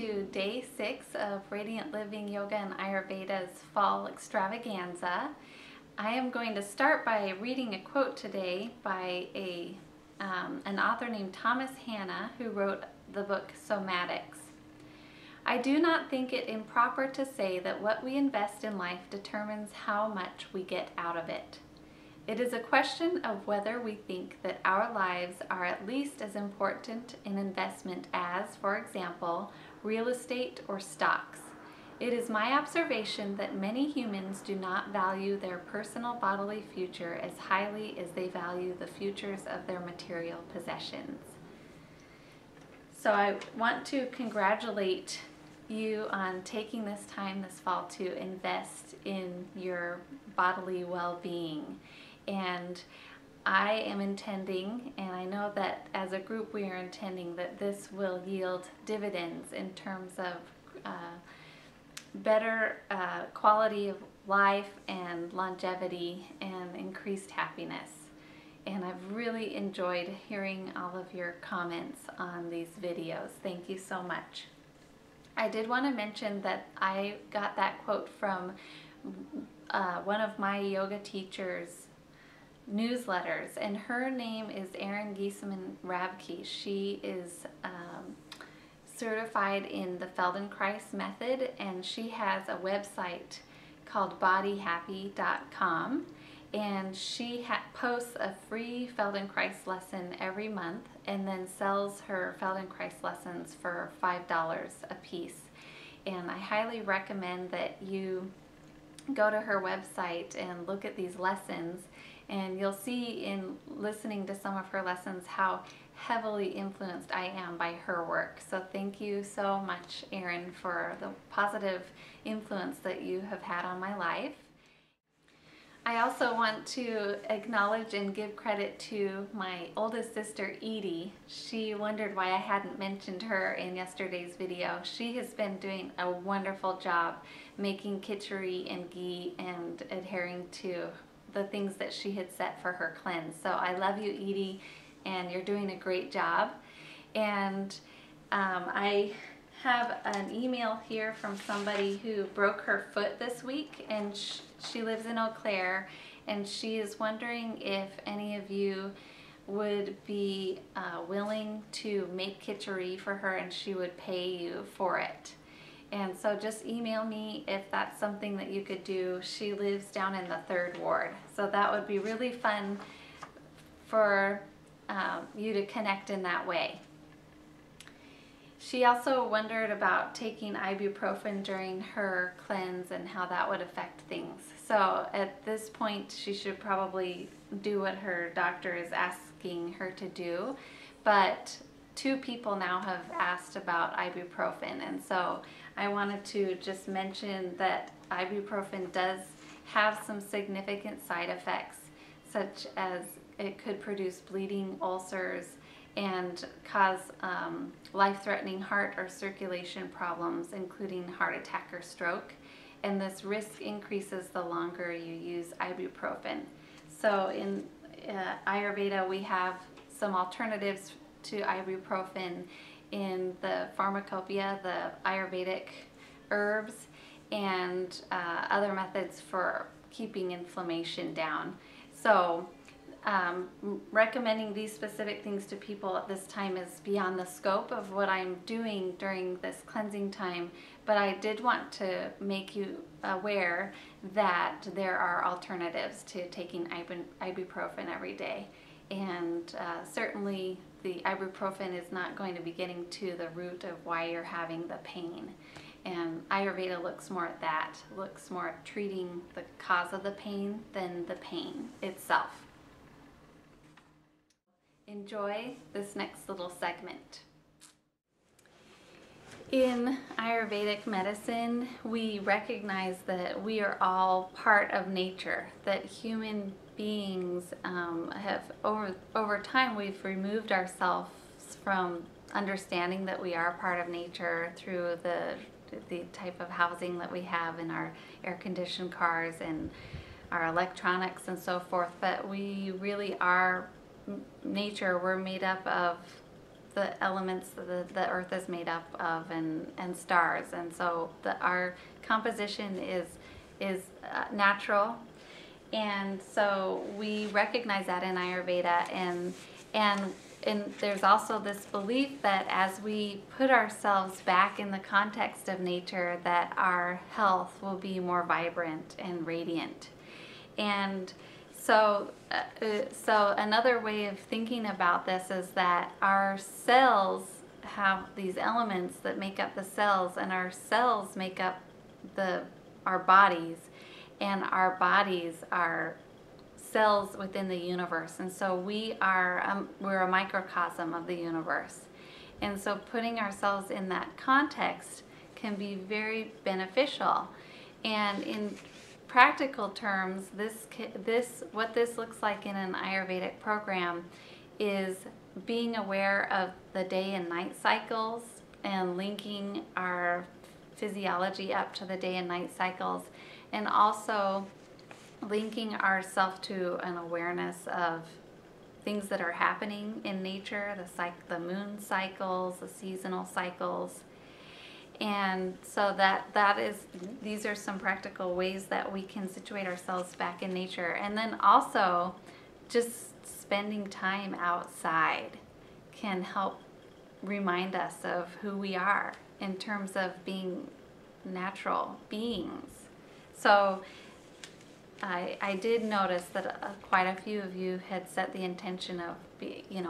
to day 6 of Radiant Living Yoga and Ayurveda's Fall Extravaganza. I am going to start by reading a quote today by an author named Thomas Hanna, who wrote the book Somatics. I do not think it improper to say that what we invest in life determines how much we get out of it. It is a question of whether we think that our lives are at least as important in investment as, for example, real estate or stocks. It is my observation that many humans do not value their personal bodily future as highly as they value the futures of their material possessions. So I want to congratulate you on taking this time this fall to invest in your bodily well-being. And I am intending, and I know that as a group we are intending that this will yield dividends in terms of better quality of life and longevity and increased happiness. And I've really enjoyed hearing all of your comments on these videos. Thank you so much. I did want to mention that I got that quote from one of my yoga teachers' newsletters, and her name is Erin Giesemann-Rabke. She is certified in the Feldenkrais method, and she has a website called bodyhappy.com, and she posts a free Feldenkrais lesson every month and then sells her Feldenkrais lessons for $5 a piece. And I highly recommend that you go to her website and look at these lessons, and you'll see in listening to some of her lessons how heavily influenced I am by her work. So thank you so much, Erin, for the positive influence that you have had on my life. I also want to acknowledge and give credit to my oldest sister, Edie. She wondered why I hadn't mentioned her in yesterday's video. She has been doing a wonderful job making khichdi and ghee and adhering to the things that she had set for her cleanse. So I love you, Edie, and you're doing a great job. And I have an email here from somebody who broke her foot this week, and she lives in Eau Claire, and she is wondering if any of you would be willing to make khichdi for her and she would pay you for it. And so just email me if that's something that you could do. She lives down in the 3rd ward. So that would be really fun for you to connect in that way. She also wondered about taking ibuprofen during her cleanse and how that would affect things. So at this point, she should probably do what her doctor is asking her to do. But 2 people now have asked about ibuprofen, and so I wanted to just mention that ibuprofen does have some significant side effects, such as it could produce bleeding, ulcers, and cause life-threatening heart or circulation problems, including heart attack or stroke. And this risk increases the longer you use ibuprofen. So in Ayurveda, we have some alternatives to ibuprofen in the pharmacopoeia, the Ayurvedic herbs, and other methods for keeping inflammation down. So recommending these specific things to people at this time is beyond the scope of what I'm doing during this cleansing time, but I did want to make you aware that there are alternatives to taking ibuprofen every day. And certainly the ibuprofen is not going to be getting to the root of why you're having the pain. And Ayurveda looks more at that, looks more at treating the cause of the pain than the pain itself. Enjoy this next little segment. In Ayurvedic medicine, we recognize that we are all part of nature, that human beings have, over time, we've removed ourselves from understanding that we are part of nature through the type of housing that we have in our air-conditioned cars and our electronics and so forth, but we really are nature. We're made up of the elements that the earth is made up of, and stars. And so our composition is natural. And so we recognize that in Ayurveda, and there's also this belief that as we put ourselves back in the context of nature, that our health will be more vibrant and radiant. And so another way of thinking about this is that our cells have these elements that make up the cells, and our cells make up our bodies, and our bodies are cells within the universe. And so we're a microcosm of the universe. And so putting ourselves in that context can be very beneficial. And in practical terms, what this looks like in an Ayurvedic program is being aware of the day and night cycles and linking our physiology up to the day and night cycles, and also linking ourselves to an awareness of things that are happening in nature, the moon cycles, the seasonal cycles. And so these are some practical ways that we can situate ourselves back in nature. And then also just spending time outside can help remind us of who we are in terms of being natural beings. So I did notice that quite a few of you had set the intention of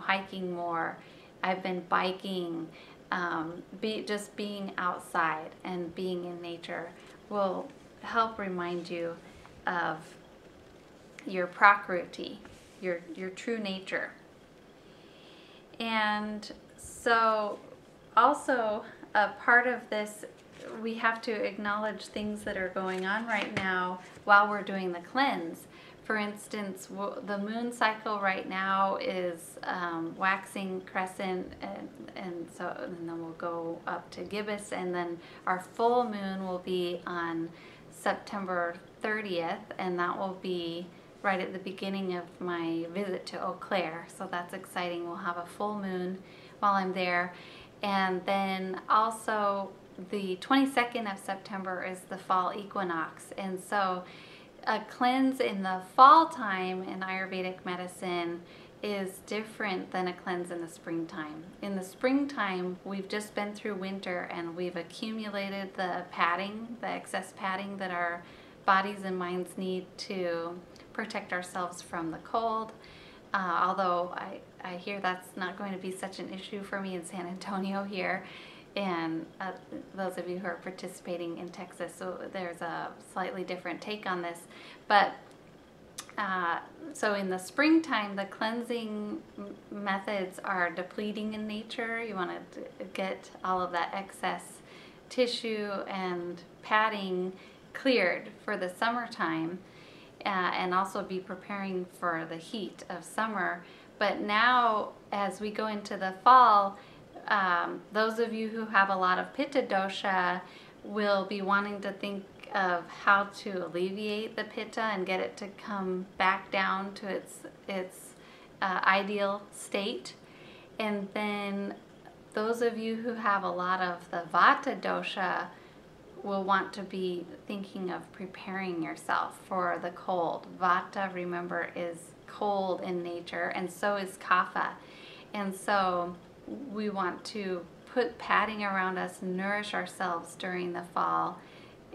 hiking more. I've been biking. Just being outside and being in nature will help remind you of your prakriti, your true nature. And so also a part of this, we have to acknowledge things that are going on right now while we're doing the cleanse. For instance, the moon cycle right now is waxing crescent, and then we'll go up to gibbous, and then our full moon will be on September 30th, and that will be right at the beginning of my visit to Eau Claire. So that's exciting. We'll have a full moon while I'm there. And then also the 22nd of September is the fall equinox. And so a cleanse in the fall time in Ayurvedic medicine is different than a cleanse in the springtime. In the springtime, we've just been through winter and we've accumulated the padding, the excess padding that our bodies and minds need to protect ourselves from the cold. Although I hear that's not going to be such an issue for me in San Antonio here. And those of you who are participating in Texas, so there's a slightly different take on this. But so in the springtime, the cleansing methods are depleting in nature. You want to get all of that excess tissue and padding cleared for the summertime, and also be preparing for the heat of summer. But now, as we go into the fall, those of you who have a lot of pitta dosha will be wanting to think of how to alleviate the pitta and get it to come back down to its ideal state. And then those of you who have a lot of the vata dosha will want to be thinking of preparing yourself for the cold. Vata, remember, is cold in nature, and so is kapha. And so we want to put padding around us, nourish ourselves during the fall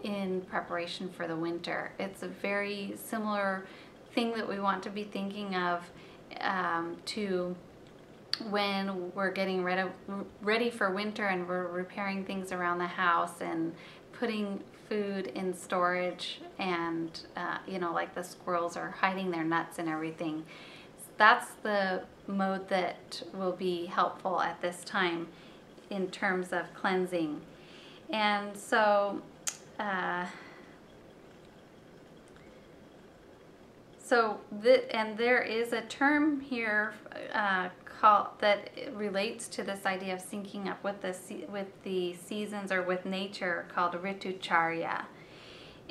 in preparation for the winter. It's a very similar thing that we want to be thinking of to when we're getting ready for winter and we're repairing things around the house and putting food in storage, and like the squirrels are hiding their nuts and everything. That's the mode that will be helpful at this time in terms of cleansing. And so and there is a term here that relates to this idea of syncing up with the seasons or with nature, called Ritucharya.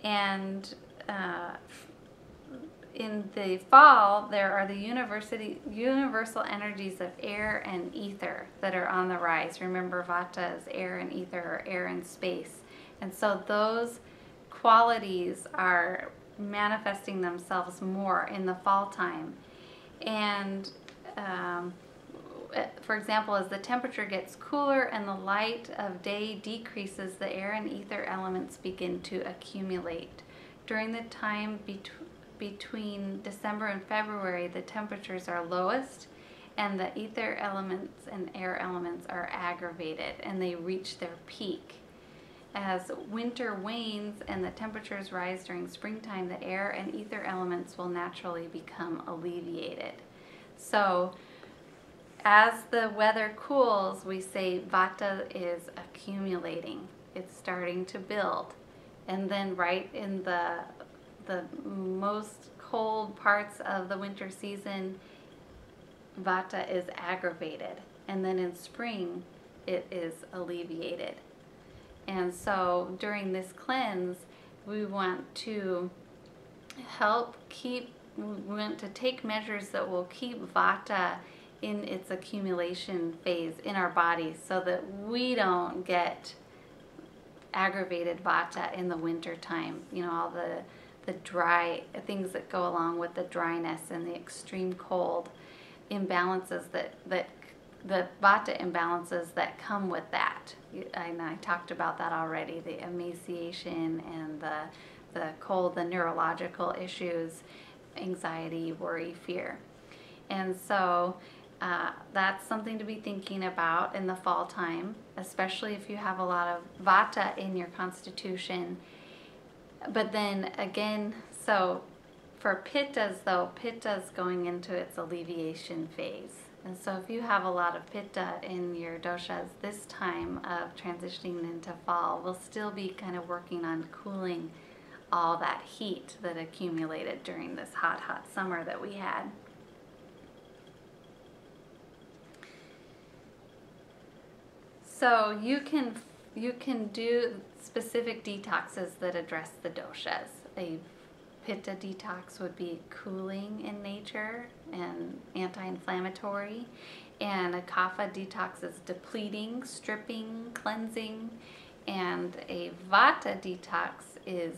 And in the fall, there are the universal energies of air and ether that are on the rise. Remember, Vata is air and ether, or air and space. And so those qualities are manifesting themselves more in the fall time. And for example, as the temperature gets cooler and the light of day decreases, the air and ether elements begin to accumulate. During the time between December and February, the temperatures are lowest, and the ether elements and air elements are aggravated, and they reach their peak. As winter wanes and the temperatures rise during springtime, the air and ether elements will naturally become alleviated. So as the weather cools, we say Vata is accumulating. It's starting to build. And then right in the most cold parts of the winter season, Vata is aggravated. And then in spring, it is alleviated. And so during this cleanse, we want to take measures that will keep Vata in its accumulation phase in our bodies, so that we don't get aggravated Vata in the winter time. You know, all the dry things that go along with the dryness and the extreme cold imbalances that the Vata imbalances that come with that. And I talked about that already, the emaciation and the cold, the neurological issues, anxiety, worry, fear. And so that's something to be thinking about in the fall time, especially if you have a lot of Vata in your constitution. But then again, so for Pittas though, Pitta's going into its alleviation phase. And so if you have a lot of Pitta in your doshas, this time of transitioning into fall, we'll still be kind of working on cooling all that heat that accumulated during this hot, hot summer that we had. So you can do specific detoxes that address the doshas. A Pitta detox would be cooling in nature and anti-inflammatory, and a Kapha detox is depleting, stripping, cleansing, and a Vata detox is,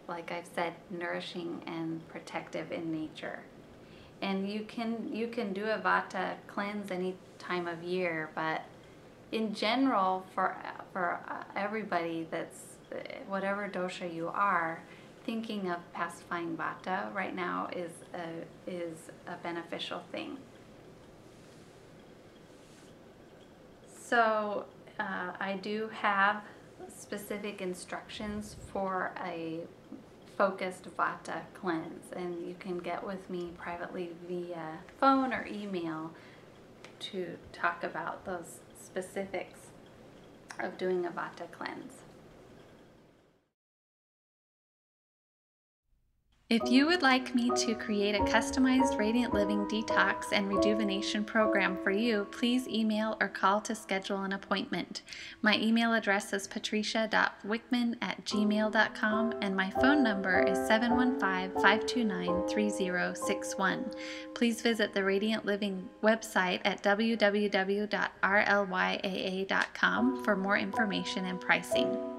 like I've said, nourishing and protective in nature. And you can do a Vata cleanse any time of year, but in general, for everybody that's whatever dosha you are, thinking of pacifying Vata right now is a beneficial thing. So I do have specific instructions for a focused Vata cleanse, and you can get with me privately via phone or email to talk about those specifics of doing a Vata cleanse. If you would like me to create a customized Radiant Living detox and rejuvenation program for you, please email or call to schedule an appointment. My email address is patricia.wickman@gmail.com, and my phone number is 715-529-3061. Please visit the Radiant Living website at www.rlyaa.com for more information and pricing.